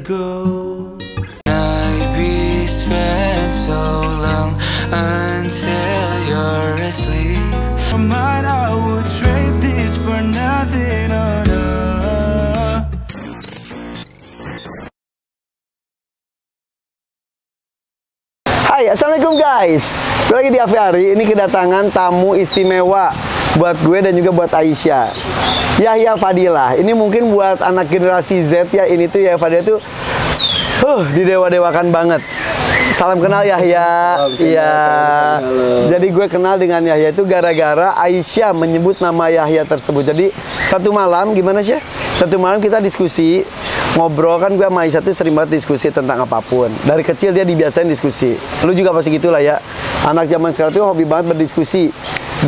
go. Night we spent so long until you're asleep. Might I would trade this for nothing on earth. Hai, assalamualaikum guys. Gue lagi di Aviari. Ini kedatangan tamu istimewa buat gue dan juga buat Aisyah. Yahya Fadilah. Ini mungkin buat anak generasi Z ya. Ini tuh Yahya Fadilah tuh didewa-dewakan banget. Salam kenal Yahya. Iya. Jadi gue kenal dengan Yahya itu gara-gara Aisyah menyebut nama Yahya tersebut. Jadi satu malam gimana sih? Satu malam kita diskusi, ngobrol kan gue sama Aisyah tuh sering banget diskusi tentang apapun. Dari kecil dia dibiasain diskusi. Lu juga pasti gitulah ya. Anak zaman sekarang tuh hobi banget berdiskusi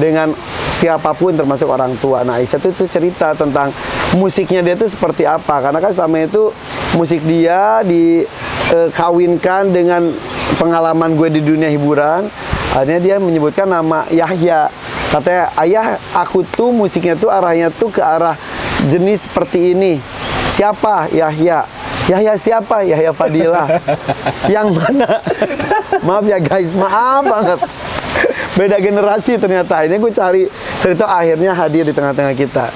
dengan siapapun termasuk orang tua. Nah Aisyah tuh cerita tentang musiknya dia tuh seperti apa. Karena kan selama itu musik dia dikawinkan dengan pengalaman gue di dunia hiburan. Akhirnya dia menyebutkan nama Yahya. Katanya, ayah aku tuh musiknya tuh arahnya tuh ke arah jenis seperti ini. Siapa? Yahya. Yahya siapa? Yahya Fadilah. Yang mana? Maaf ya guys, maaf banget. Beda generasi ternyata. Ini gue cari cerita akhirnya hadir di tengah-tengah kita.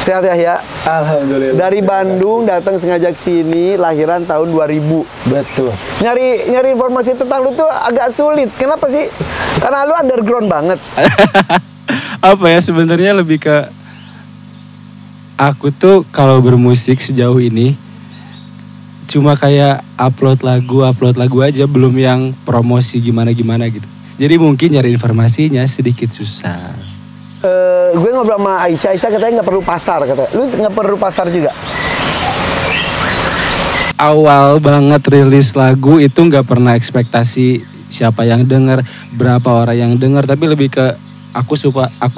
Sehat Yahya? Alhamdulillah. Dari Bandung datang sengaja ke sini, lahiran tahun 2000. Betul. Nyari informasi tentang lu tuh agak sulit. Kenapa sih? Karena lu underground banget. Apa ya, sebenarnya lebih ke aku tuh kalau bermusik sejauh ini cuma kayak upload lagu aja, belum yang promosi gimana gitu. Jadi mungkin nyari informasinya sedikit susah. Gue ngobrol sama Aisyah katanya nggak perlu pasar, katanya. Lu nggak perlu pasar juga? Awal banget rilis lagu itu nggak pernah ekspektasi siapa yang denger, berapa orang yang denger, tapi lebih ke aku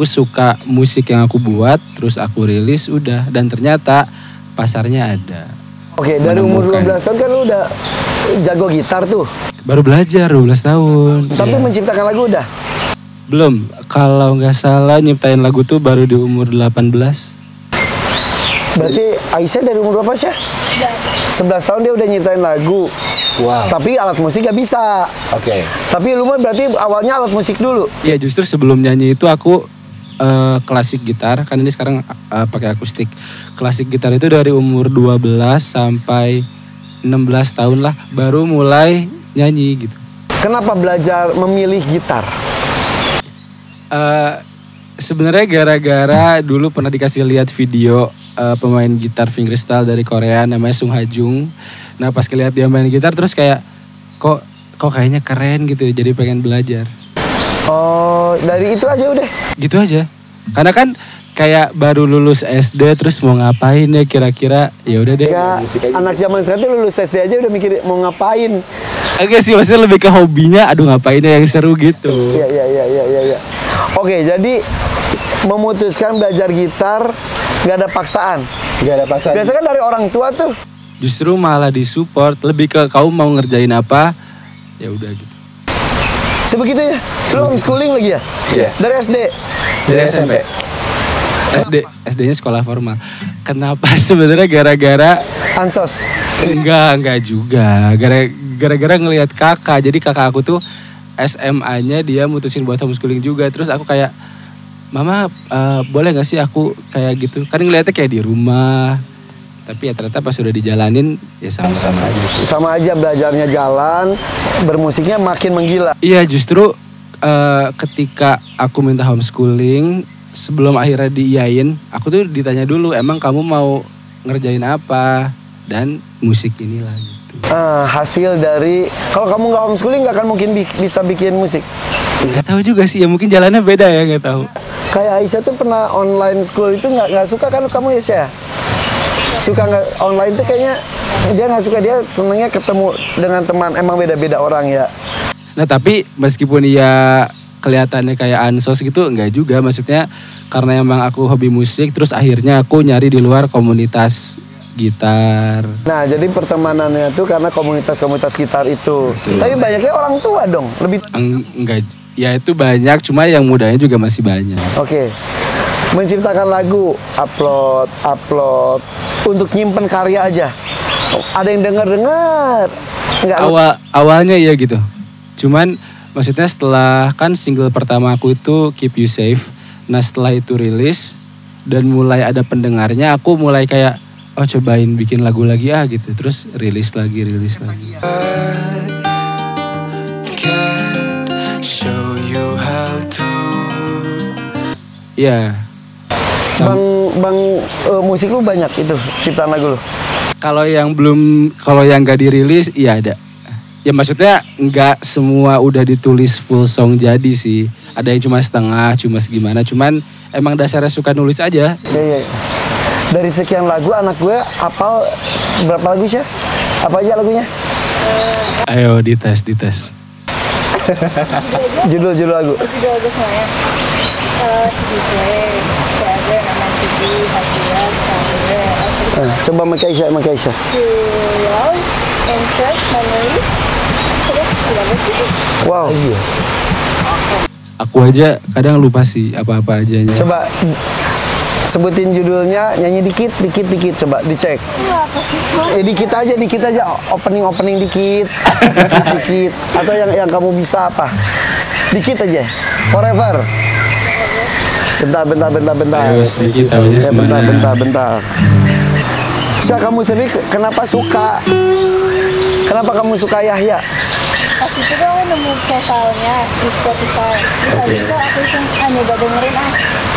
suka musik yang aku buat, terus aku rilis udah, dan ternyata pasarnya ada. Oke, dari umur 12 tahun kan lu udah jago gitar tuh. Baru belajar 12 tahun. Tapi iya. Menciptakan lagu udah? Belum, kalau nggak salah nyiptain lagu tuh baru di umur 18. Berarti Aisyah dari umur berapa sih? 11 tahun dia udah nyiptain lagu. Wow. Tapi alat musik gak bisa. Oke. Tapi lu mah berarti awalnya alat musik dulu. Iya, justru sebelum nyanyi itu aku klasik gitar, kan ini sekarang pakai akustik. Klasik gitar itu dari umur 12 sampai 16 tahun lah baru mulai nyanyi gitu. Kenapa belajar memilih gitar? Sebenarnya gara-gara dulu pernah dikasih lihat video pemain gitar fingerstyle dari Korea namanya Sung Ha Jung. Nah pas ngeliat dia main gitar terus kayak kok kayaknya keren gitu, jadi pengen belajar. Oh, dari itu aja udah? Gitu aja. Karena kan kayak baru lulus SD terus mau ngapain ya kira-kira, ya udah deh. Anak zaman sekarang tuh lulus SD aja udah mikir mau ngapain. Agak sih maksudnya lebih ke hobinya, aduh ngapainnya yang seru gitu. Iya. Oke, jadi memutuskan belajar gitar gak ada paksaan. Gak ada paksaan. Biasanya kan dari orang tua tuh. Justru malah disupport, lebih ke kamu mau ngerjain apa, ya udah gitu. Sebegitunya. Lu homeschooling lagi ya? Iya. Dari SD. Dari SMP. SD-nya sekolah formal. Kenapa? Sebenarnya gara-gara Ansos. Enggak juga. Gara-gara ngelihat kakak. Jadi kakak aku tuh SMA-nya dia mutusin buat homeschooling juga. Terus aku kayak, Mama boleh gak sih aku kayak gitu? Kan ngeliatnya kayak di rumah. Tapi ya ternyata pas udah dijalanin ya sama-sama aja. Sama aja belajarnya jalan, bermusiknya makin menggila. Iya, justru ketika aku minta homeschooling, sebelum akhirnya diiyain, aku tuh ditanya dulu, emang kamu mau ngerjain apa? Dan musik inilah gitu. Hasil dari, kalau kamu nggak homeschooling nggak akan mungkin bisa bikin musik. Gak tahu juga sih, ya mungkin jalannya beda ya, gak tahu. Kayak Aisyah tuh pernah online school itu nggak suka kan kamu ya? Suka nggak online tuh kayaknya dia nggak suka, dia senengnya ketemu dengan teman. Emang beda-beda orang ya. Nah tapi meskipun ya kelihatannya kayak ansos gitu, enggak juga. Maksudnya karena emang aku hobi musik, terus akhirnya aku nyari di luar komunitas gitar. Nah jadi pertemanannya tuh karena komunitas-komunitas gitar itu. Betul. Tapi banyaknya orang tua dong, lebih. Enggak, ya itu banyak, cuma yang mudanya juga masih banyak. Oke. Menciptakan lagu, upload, untuk nyimpen karya aja. Ada yang dengar. Enggak. Awalnya iya gitu. Cuman maksudnya setelah kan single pertama aku itu Keep You Safe. Nah setelah itu rilis dan mulai ada pendengarnya, aku mulai kayak cobain bikin lagu lagi gitu. Terus rilis lagi. Can't show you how to. Iya. Bang, musik lu banyak itu ciptaan lagu lu. Kalau yang gak dirilis, iya ada. Ya maksudnya nggak semua udah ditulis full song jadi sih. Ada yang cuma setengah, cuma segimana. Cuman emang dasarnya suka nulis aja. Iya. Dari sekian lagu anak gue hafal berapa lagu sih? Apa aja lagunya? Ayo dites. Judul lagu. Judul lagu semuanya. Coba Maka Aisyah. Wow. Aku aja kadang lupa sih apa-apa ajanya. Coba sebutin judulnya, nyanyi dikit. Coba dicek. Dikit aja. Opening dikit. Dikit. Atau yang kamu bisa apa? Dikit aja. Forever. Bentar. Ayo sedikit aja semuanya. Bentar. Syah, kamu sendiri kenapa kamu suka Yahya? Pas itu tuh aku nemu profilnya di Spotify. Terus habis itu aku nyoba dengerin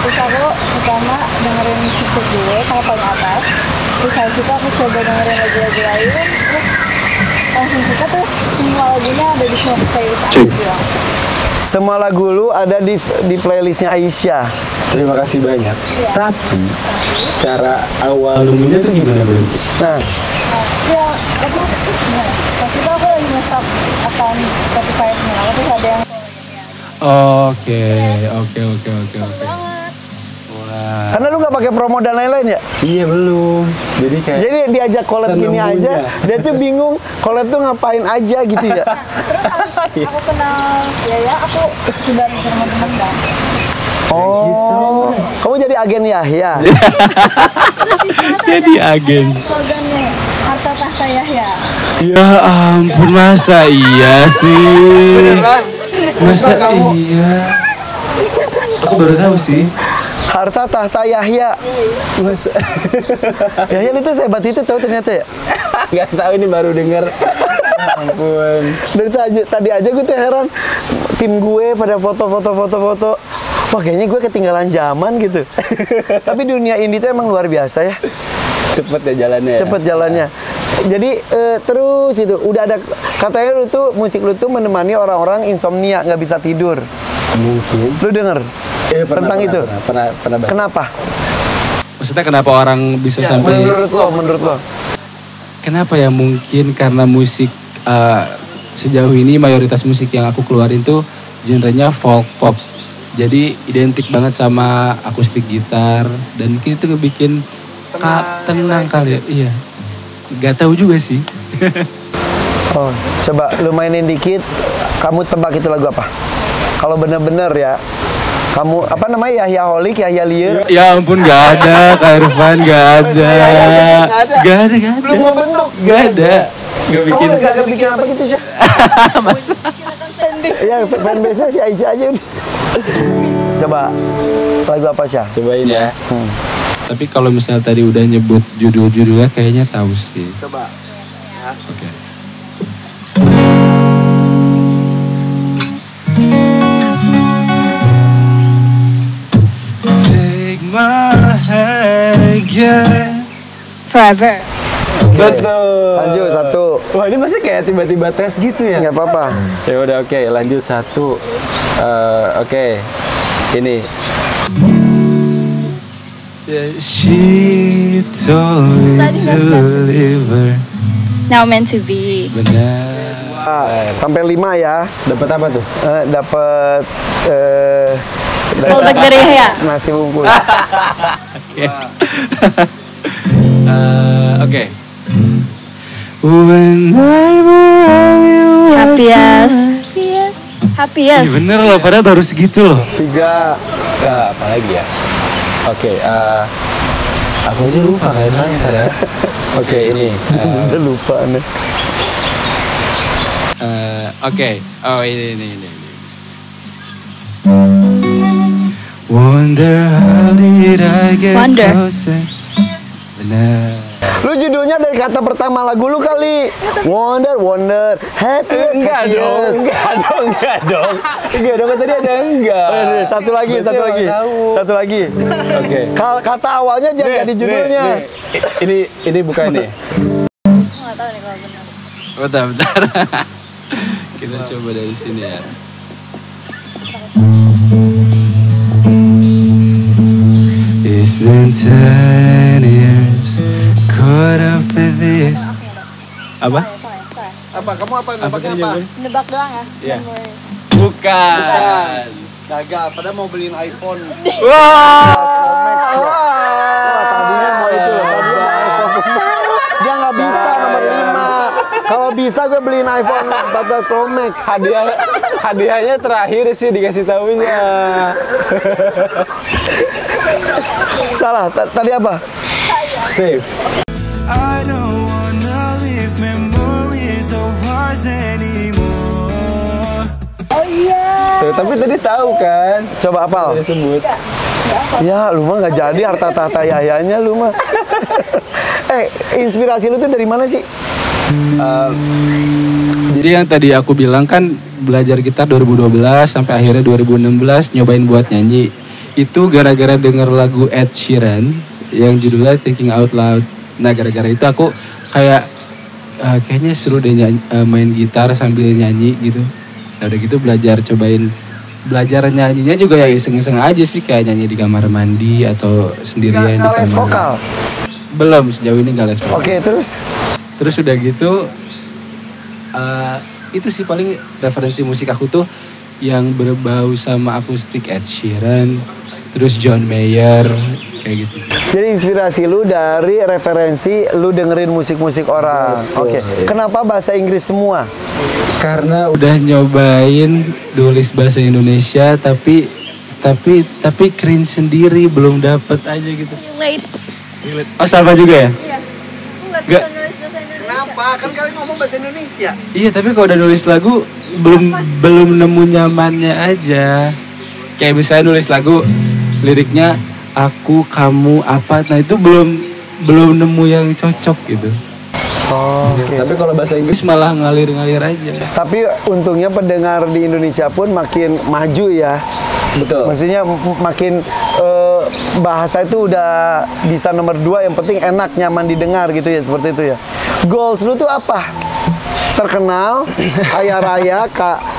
Terus aku pertama dengerin musik gue sama paling atas. Terus habis itu aku coba dengerin lagu-lagu lain. Terus langsung suka, terus semua lagunya ada di semua playlist aku bilang. Semua lagu lu ada di playlistnya Aisyah. Terima kasih banyak. Tapi cara awal nemunya tuh gimana bro? Nah, Ya, aku pas itu aku lagi nge-stop account Spotify-nya. Terus ada yang Oke. banget. Wah. karena lu nggak pakai promo dan lain-lain ya. Iya belum. Jadi kayak Jadi diajak collab gini aja, dia tuh bingung collab tuh ngapain aja gitu ya. Terus aku kenal Yaya, aku coba teman-teman kan. Oh, kamu jadi agen Yahya. Jadi agen. Slogannya harta tahta Yahya. Ya ampun, masa iya sih? Masa iya? Aku baru tahu sih. Harta tahta Yahya. masa Yahya itu sehebat itu tahu ternyata ya. nggak tahu ini baru dengar. Ampun. Dari tadi aja gue tuh heran, tim gue pada foto. Wah, kayaknya gue ketinggalan zaman gitu. Tapi dunia indie tuh emang luar biasa ya. Cepet ya jalannya. Cepet jalannya. Jadi terus itu udah ada katanya lu tuh musik lu tuh menemani orang-orang insomnia, nggak bisa tidur. Mungkin. Lu denger tentang itu? Pernah baca. Kenapa? Maksudnya kenapa orang bisa Ya, sampai? menurut lo. Kenapa ya? Mungkin karena musik sejauh ini mayoritas musik yang aku keluarin tuh genrenya folk pop. Jadi identik banget sama akustik gitar dan mungkin itu ngebikin tenang kali ya. Iya. Gak tahu juga sih. Oh, coba lu mainin dikit. Kamu tebak itu lagu apa? Kalau bener-bener ya, kamu apa namanya, Yahya Holik, Yahya Lier? Ya ampun, gak ada Kak Irfan, gak ada. Gak ada. Belum mau bentuk. Gak ada. Gak bikin. Kamu gak bikin apa gitu sih? Masa? Ya fanbase-nya si Aisyah aja udah. Coba lagu apa sih? Cobain ya. Tapi kalau misalnya tadi udah nyebut judul-judulnya kayaknya tahu sih. Coba. Oke. Take my hand again. Forever. Betul. Lanjut satu. Wah ini masih kayak tiba-tiba tes gitu ya. Nggak apa-apa. Ya udah oke, lanjut satu. Oke. Ini. She told me to leave her. Now meant to be. Benar. Sampai 5 ya. Dapat apa tuh? Dapat Callback dari Yahya. nasi bungkus. Oke. When I'm around you. Happiest. Iya Happiest. bener loh, padahal baru segitu loh. 3. Apa lagi ya? Oke. Aku aja lupa kayaknya ntar ya. Oke, ini. Udah lupa nih. Oke. Oh ini. Wonder how did I get Wonder. closer. Benar. Lu judulnya dari kata pertama lagu lu kali. Wonder, happiest. Enggak dong. Tadi ada enggak. Satu lagi. Satu lagi. Oke. Kata awalnya jangan jadi judulnya. Ini bukan nih. Nggak tahu nih kalau benar. Bentar. Kita coba dari sini ya. It's been 10 years caught up with this. Apa? Salah. Apa? Kamu apa? Nebaknya apa? Nebak doang ya? Iya. Memory. Bukan. Gagal, padahal mau beliin iPhone. Wah. Wah, tadinya mau itu loh, tadinya mau iPhone. Dia nggak bisa nomor 5. Kalau bisa gue beliin iPhone 14 Pro Max. Hadiahnya terakhir sih dikasih tahunya. Salah, tadi apa? Save. I don't wanna live memories of ours anymore. Oh iya. Tuh, tapi tadi tahu kan? Coba apal. Dia sebut. Ya, lu mah nggak jadi harta tahta Yahyanya lu mah. Inspirasi lu tuh dari mana sih? Jadi yang tadi aku bilang kan belajar gitar 2012 sampai akhirnya 2016 nyobain buat nyanyi. Itu gara-gara denger lagu Ed Sheeran yang judulnya Thinking Out Loud. Nah gara-gara itu aku kayak kayaknya seru deh main gitar sambil nyanyi gitu. Nah udah gitu belajar nyanyinya juga ya iseng-iseng aja sih, kayak nyanyi di kamar mandi atau sendirian di Les kamar. vokal. Belum, sejauh ini nggak les vokal. Oke, terus Terus udah gitu itu sih paling referensi musik aku tuh yang berbau sama akustik Ed Sheeran, terus John Mayer kayak gitu. jadi inspirasi lu dari referensi lu dengerin musik-musik orang. Oke. Kenapa bahasa Inggris semua? Karena udah nyobain nulis bahasa Indonesia tapi cringe sendiri, belum dapet aja gitu. Late. Oh sama juga ya? Iya. Aku nggak bisa Nggak. nulis bahasa Indonesia. Kenapa? Kan kalian ngomong bahasa Indonesia. Iya tapi kalau udah nulis lagu belum nemu nyamannya aja. Kayak misalnya nulis lagu liriknya aku, kamu, apa, nah itu belum nemu yang cocok gitu. Oh, oke. Tapi kalau bahasa Inggris malah ngalir-ngalir aja. Tapi untungnya pendengar di Indonesia pun makin maju ya. Betul. Maksudnya makin bahasa itu udah bisa nomor 2, yang penting enak, nyaman didengar gitu ya, seperti itu ya. Goals lu tuh apa? Terkenal, kaya raya,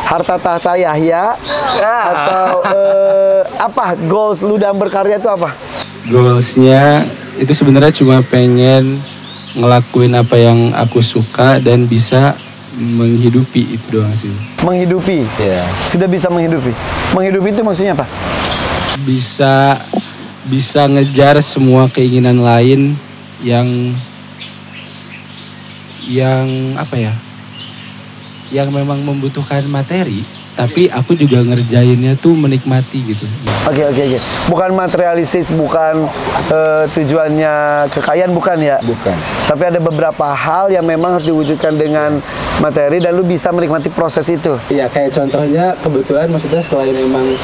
harta tahta Yahya, atau apa? Goals lu dalam berkarya itu apa? Goalsnya itu sebenarnya cuma pengen ngelakuin apa yang aku suka dan bisa menghidupi, itu doang sih. Menghidupi. Iya. Sudah bisa menghidupi. Menghidupi itu maksudnya apa? Bisa ngejar semua keinginan lain yang apa ya? Yang memang membutuhkan materi, tapi aku juga ngerjainnya tuh menikmati gitu. Oke. Bukan materialistis, bukan tujuannya kekayaan, bukan ya? Bukan. Tapi ada beberapa hal yang memang harus diwujudkan dengan materi dan lu bisa menikmati proses itu. Iya, kayak contohnya kebetulan maksudnya selain memang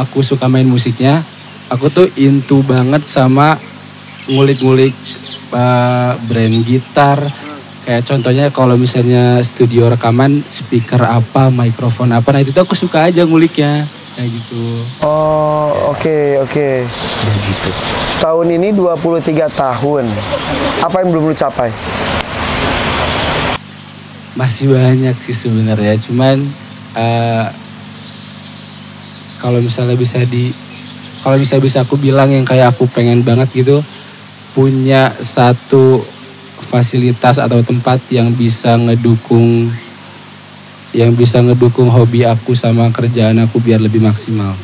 Aku suka main musiknya, aku tuh into banget sama ngulik-ngulik brand gitar. Kayak contohnya kalau misalnya studio rekaman, speaker apa, mikrofon apa, nah itu tuh aku suka aja nguliknya kayak gitu. Oh, oke. gitu. Tahun ini 23 tahun. Apa yang belum lu capai? Masih banyak sih sebenarnya, cuman kalau misalnya bisa aku bilang yang kayak aku pengen banget gitu, punya satu fasilitas atau tempat yang bisa ngedukung hobi aku sama kerjaan aku biar lebih maksimal.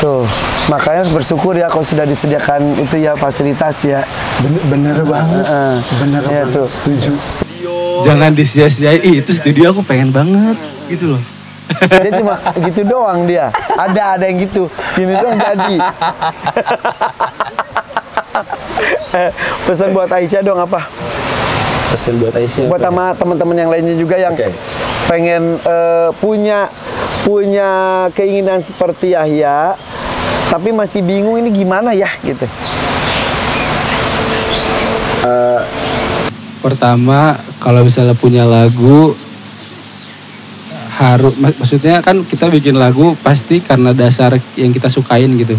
Tuh, makanya harus bersyukur ya kalau sudah disediakan itu ya fasilitas ya. Bener banget. Bener ya, banget. tuh. Setuju. Jangan disia-siain, itu studio aku pengen banget gitu loh. Dia cuma gitu doang dia. Ada yang gitu. Gini doang jadi. Pesan buat Aisyah dong apa? Pesan buat Aisyah. Buat sama teman-teman yang lainnya juga yang pengen punya keinginan seperti Yahya, tapi masih bingung ini gimana ya gitu. Pertama, kalau misalnya punya lagu harus, maksudnya kan kita bikin lagu pasti karena dasar yang kita sukain gitu.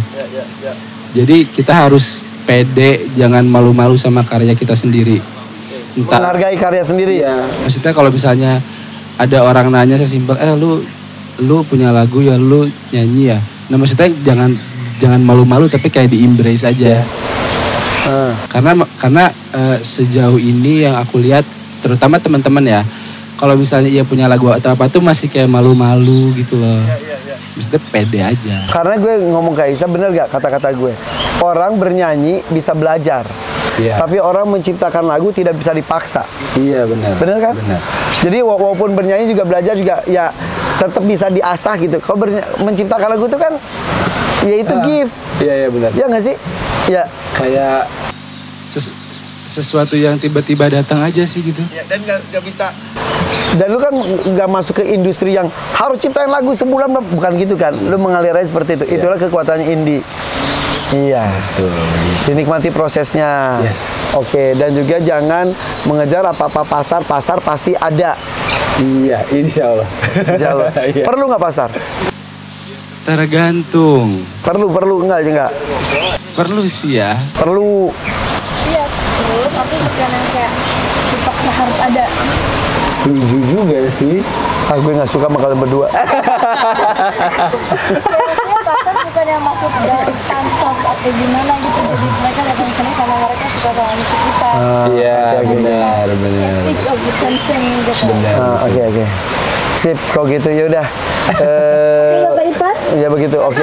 Jadi kita harus pede, jangan malu-malu sama karya kita sendiri. Menghargai karya sendiri. Ya. Maksudnya kalau misalnya ada orang nanya sesimpel, lu punya lagu ya, lu nyanyi ya. Nah maksudnya jangan malu-malu tapi kayak di-embrace aja. Karena sejauh ini yang aku lihat, terutama teman-teman ya, kalau misalnya ia punya lagu atau apa tuh masih kayak malu-malu gitu loh. Maksudnya pede aja. Karena gue ngomong ke Aisyah, bener gak kata-kata gue? Orang bernyanyi bisa belajar. Tapi orang menciptakan lagu tidak bisa dipaksa. Iya benar. Bener kan? Benar. Jadi walaupun bernyanyi juga belajar juga ya tetap bisa diasah gitu. Kalau menciptakan lagu itu kan ya itu gift. Iya benar. Ya nggak sih? Ya. Kayak sesuatu yang tiba-tiba datang aja sih gitu. Ya, dan nggak bisa. Dan lu kan nggak masuk ke industri yang harus ciptain lagu sebulan, bukan gitu kan? Lu mengalir aja seperti itu. Itulah kekuatannya indie. Iya. Dinikmati prosesnya. Yes. Oke, dan juga jangan mengejar apa-apa pasar pasti ada. Iya, insya Allah. Insya Allah. Perlu nggak pasar? Tergantung. Perlu enggak? Perlu sih ya. Perlu. Iya, perlu, tapi bukan yang kayak dipaksa harus ada. Setuju juga sih. Gue nggak suka sama kalian berdua. Biasanya pasar bukan yang masuk dari pansos atau gimana gitu. Jadi mereka datang sini karena mereka suka sama musik kita. Iya, benar. Seek of attention gitu. Oke. Sip, kok gitu ya udah. Bapak Ipan? Ya begitu. Oke.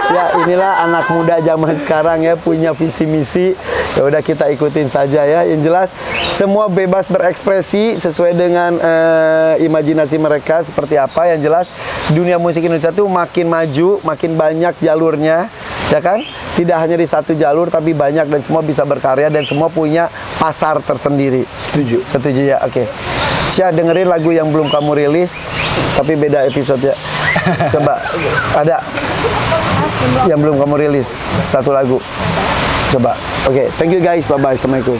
Ya inilah anak muda zaman sekarang ya, punya visi misi. Ya udah kita ikutin saja ya. Yang jelas semua bebas berekspresi sesuai dengan imajinasi mereka seperti apa. Yang jelas dunia musik Indonesia tuh makin maju, makin banyak jalurnya, ya kan? Tidak hanya di satu jalur tapi banyak, dan semua bisa berkarya dan semua punya pasar tersendiri. Setuju ya. Oke. Syah, dengerin lagu yang belum kamu rilis tapi beda episode ya. Coba ada yang belum kamu rilis satu lagu. Coba. Oke, thank you guys. Bye bye. Assalamualaikum.